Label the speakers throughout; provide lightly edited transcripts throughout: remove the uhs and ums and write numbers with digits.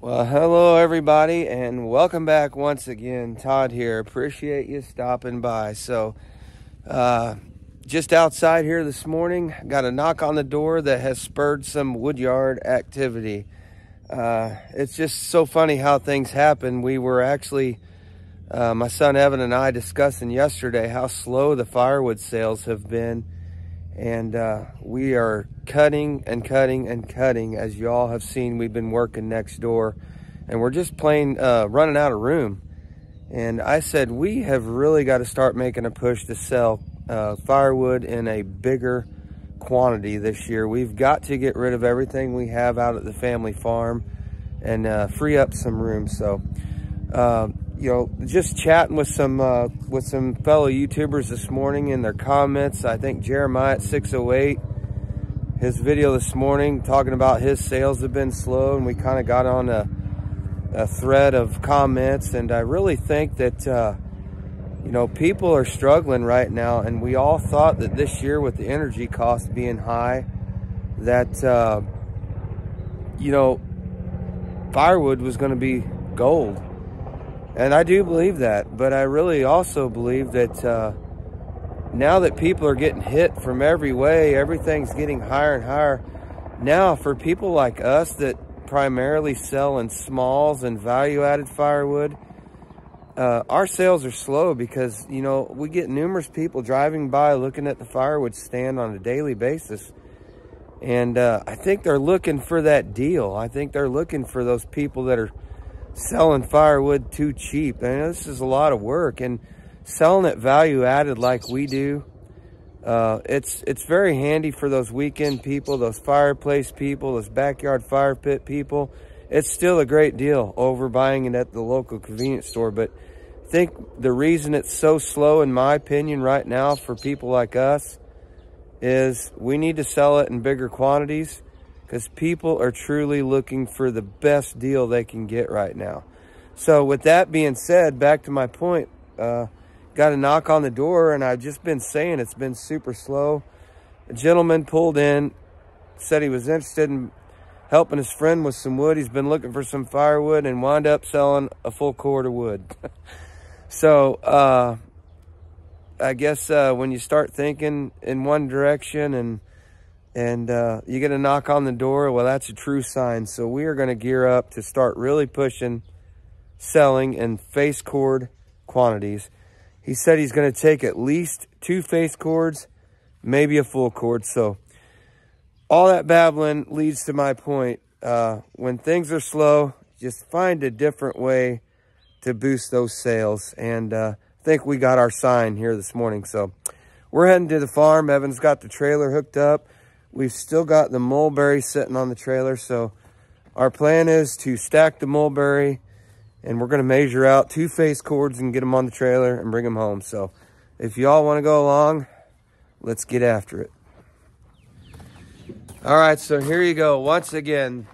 Speaker 1: Well, hello everybody, and welcome back once again. Todd here. Appreciate you stopping by. So, just outside here this morning, got a knock on the door that has spurred some woodyard activity. It's just so funny how things happen. We were actually, my son Evan and I discussing yesterday how slow the firewood sales have been. And we are cutting and cutting and cutting. As you all have seen, we've been working next door, and we're just plain running out of room. And I said, we have really got to start making a push to sell firewood in a bigger quantity this year. We've got to get rid of everything we have out at the family farm and free up some room. So, you know, just chatting with some fellow YouTubers this morning in their comments. I think Jeremiah at 608, his video this morning talking about his sales have been slow, and we kind of got on a thread of comments. And I really think that you know, people are struggling right now, and we all thought that this year with the energy costs being high that you know, firewood was going to be gold. And I do believe that, but I really also believe that now that people are getting hit from every way, everything's getting higher and higher. Now, for people like us that primarily sell in smalls and value-added firewood, our sales are slow because, you know, we get numerous people driving by looking at the firewood stand on a daily basis. And I think they're looking for that deal. I think they're looking for those people that are selling firewood too cheap. And this is a lot of work, and selling it value added like we do, it's very handy for those weekend people, those fireplace people, those backyard fire pit people. It's still a great deal over buying it at the local convenience store. But I think the reason it's so slow, in my opinion, right now for people like us is we need to sell it in bigger quantities, because people are truly looking for the best deal they can get right now. So with that being said, back to my point, got a knock on the door, and I've just been saying it's been super slow. A gentleman pulled in, said he was interested in helping his friend with some wood. He's been looking for some firewood and wound up selling a full cord of wood. So I guess when you start thinking in one direction and you get a knock on the door, well, that's a true sign. So we are going to gear up to start really pushing selling in face cord quantities. He said he's going to take at least 2 face cords, maybe a full cord. So all that babbling leads to my point. When things are slow, just find a different way to boost those sales. And I think we got our sign here this morning. So we're heading to the farm. Evan's got the trailer hooked up. We've still got the mulberry sitting on the trailer. So our plan is to stack the mulberry, and we're going to measure out 2 face cords and get them on the trailer and bring them home. So if y'all want to go along, let's get after it. All right, so here you go. Once again,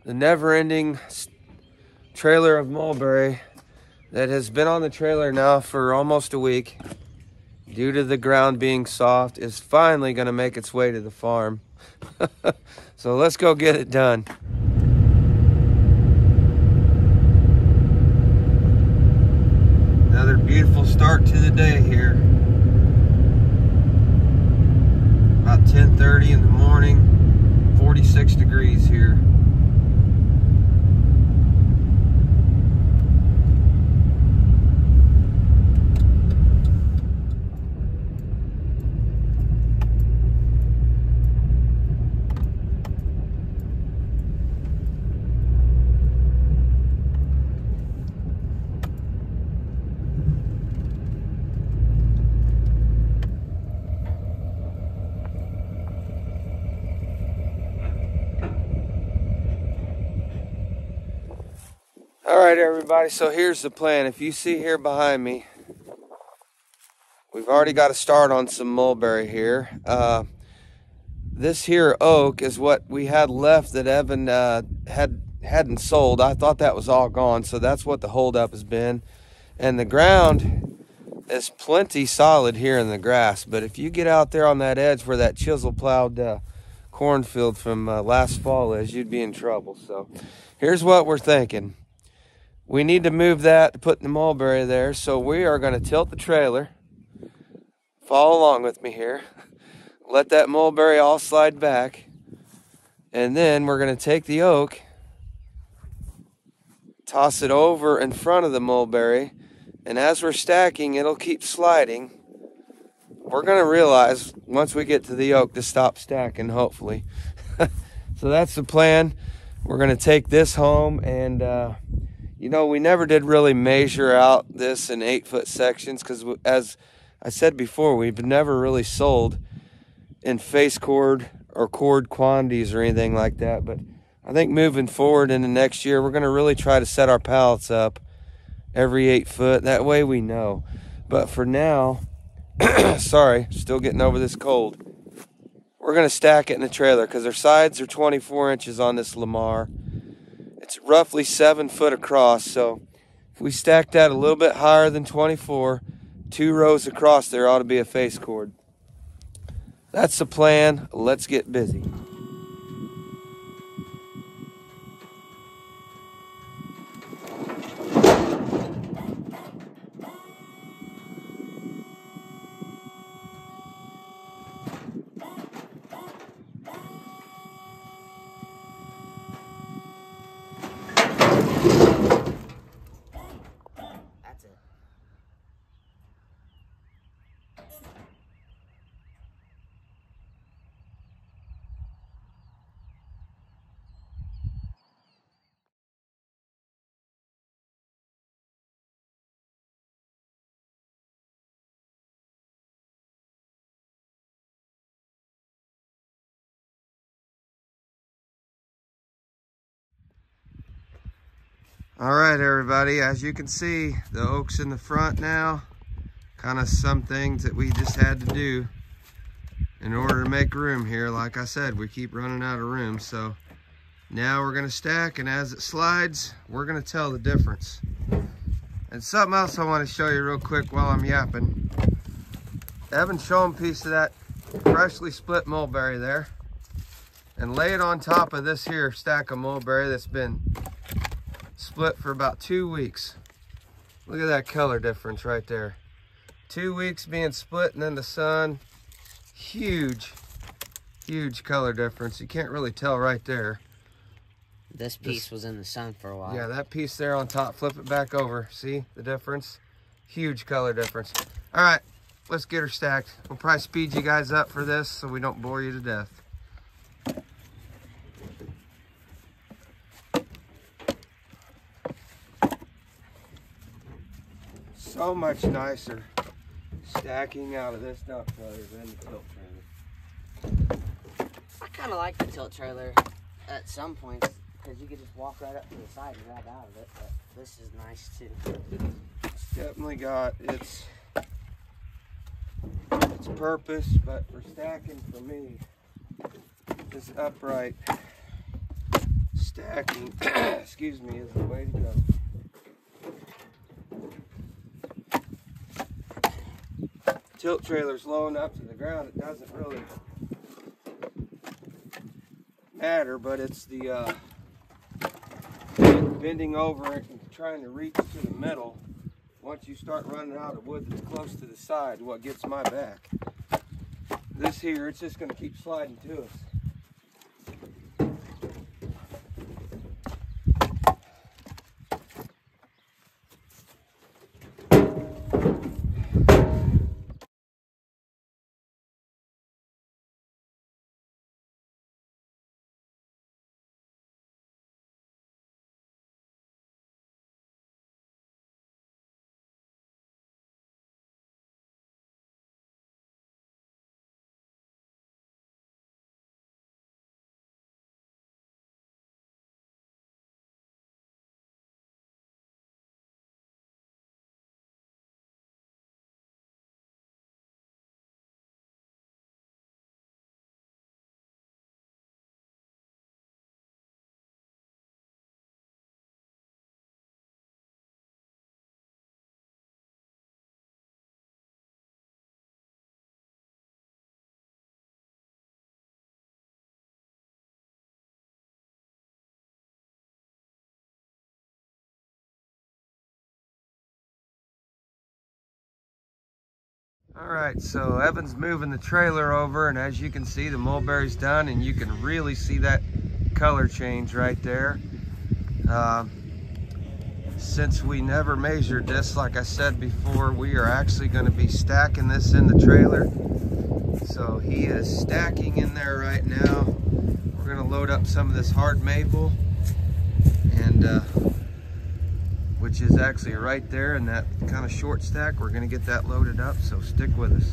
Speaker 1: the never-ending trailer of mulberry that has been on the trailer now for almost a week, due to the ground being soft, is finally going to make its way to the farm. So let's go get it done. Another beautiful start to the day here. About 10:30 in the morning, 46 degrees here. All right, everybody, so here's the plan. If you see here behind me, we've already got to start on some mulberry here. This here oak is what we had left that Evan hadn't sold. I thought that was all gone, so that's what the holdup has been. And the ground is plenty solid here in the grass, but if you get out there on that edge where that chisel plowed cornfield from last fall is, you'd be in trouble. So here's what we're thinking. We need to move that to put the mulberry there. So we are going to tilt the trailer. Follow along with me here. Let that mulberry all slide back. And then we're going to take the oak, toss it over in front of the mulberry. And as we're stacking, it'll keep sliding. We're going to realize once we get to the oak to stop stacking, hopefully. So that's the plan. We're going to take this home, and you know, we never did really measure out this in 8-foot sections because, as I said before, we've never really sold in face cord or cord quantities or anything like that. But I think moving forward into next year, we're going to really try to set our pallets up every 8 foot. That way we know. But for now, sorry, still getting over this cold. We're going to stack it in the trailer because our sides are 24 inches on this Lamar. It's roughly 7 foot across, so if we stack that a little bit higher than 24, 2 rows across there ought to be a face cord. That's the plan. Let's get busy. All right, everybody, as you can see, the oak's in the front now. Kind of some things that we just had to do in order to make room here. Like I said, we keep running out of room. So now we're gonna stack, and as it slides, we're gonna tell the difference. And something else I want to show you real quick while I'm yapping. Evan, show him a piece of that freshly split mulberry there, and lay it on top of this here stack of mulberry that's been split for about 2 weeks. Look at that color difference right there. 2 weeks being split, and then the sun. Huge color difference. You can't really tell right there.
Speaker 2: This piece was in the sun for a while.
Speaker 1: Yeah, that piece there on top, flip it back over. See the difference? Huge color difference. All right, let's get her stacked. We'll probably speed you guys up for this so we don't bore you to death. So much nicer stacking out of this dump trailer than the tilt trailer.
Speaker 2: I kind of like the tilt trailer at some points because you can just walk right up to the side and grab out of it, but this is nice too.
Speaker 1: It's definitely got its purpose, but for stacking, for me, this upright stacking, excuse me, is the way to go. Tilt trailer's low enough to the ground, it doesn't really matter, but it's the bending over it and trying to reach to the middle. Once you start running out of wood that's close to the side, what gets my back. This here, it's just going to keep sliding to us. All right, so Evan's moving the trailer over, and as you can see, the mulberry's done, and you can really see that color change right there. Since we never measured this, like I said before, we are actually going to be stacking this in the trailer. So he is stacking in there right now. We're going to load up some of this hard maple, and which is actually right there in that kind of short stack. We're going to get that loaded up, so stick with us.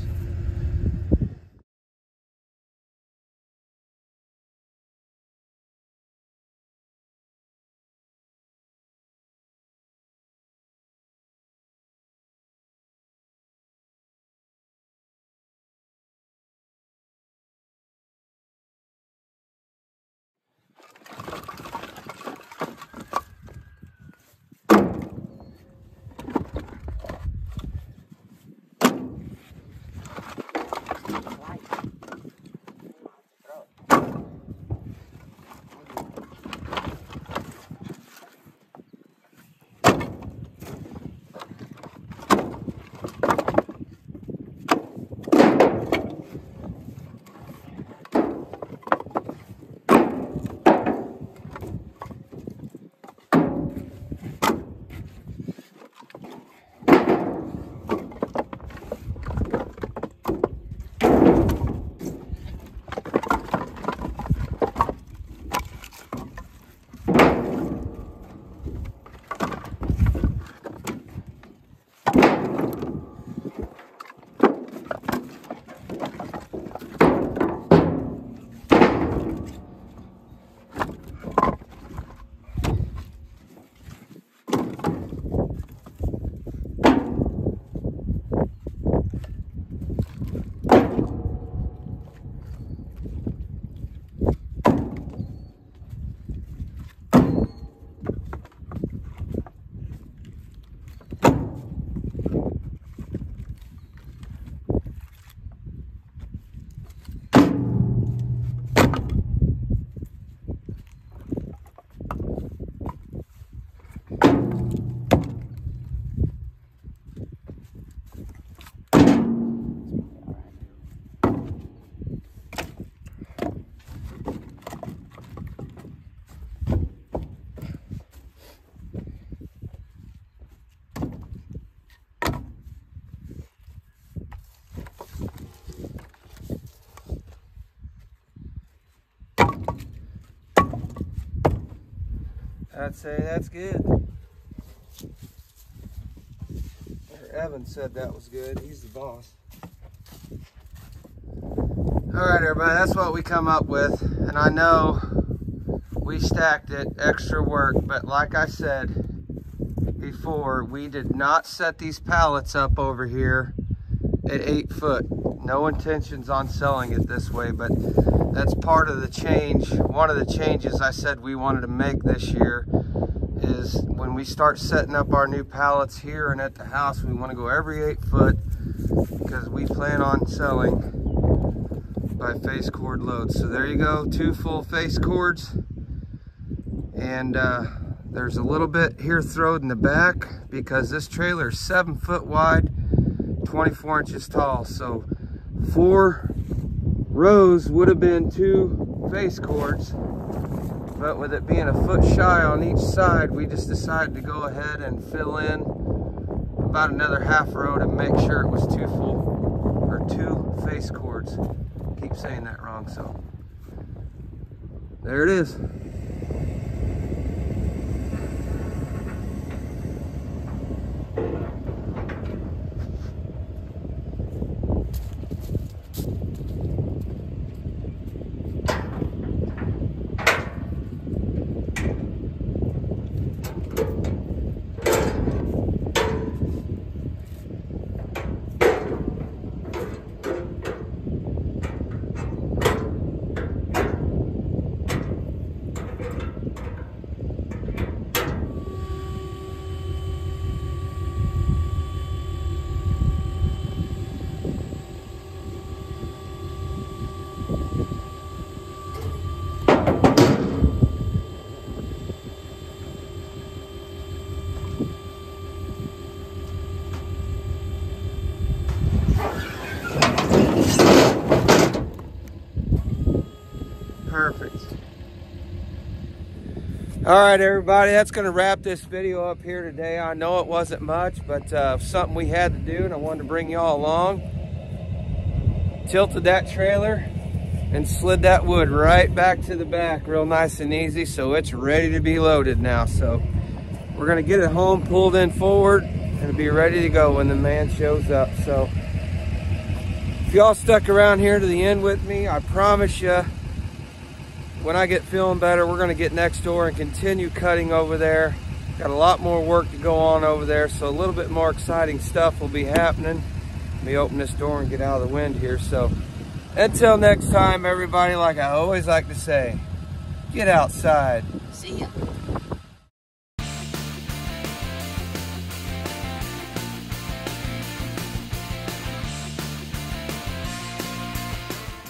Speaker 1: I'd say that's good. Evan said that was good. He's the boss. All right, everybody, that's what we come up with. And I know we stacked it, extra work, but like I said before, we did not set these pallets up over here at 8 foot. No intentions on selling it this way, but that's part of the change. One of the changes I said we wanted to make this year is when we start setting up our new pallets here and at the house, we want to go every 8 foot because we plan on selling by face cord loads. So there you go, 2 full face cords. And there's a little bit here throwed in the back because this trailer is 7 foot wide, 24 inches tall. So 4 rows would have been 2 face cords, but with it being a foot shy on each side, we just decided to go ahead and fill in about another half row to make sure it was 2 full, or 2 face cords. Keep saying that wrong, so there it is. All right, everybody, that's going to wrap this video up here today. I know it wasn't much, but something we had to do, and I wanted to bring y'all along. Tilted that trailer and slid that wood right back to the back real nice and easy, so it's ready to be loaded now. So we're going to get it home, pulled in forward, and it'll be ready to go when the man shows up. So if y'all stuck around here to the end with me, I promise you, when I get feeling better, we're gonna get next door and continue cutting over there. Got a lot more work to go on over there, so a little bit more exciting stuff will be happening. Let me open this door and get out of the wind here. So until next time, everybody, like I always like to say, get outside.
Speaker 2: See ya.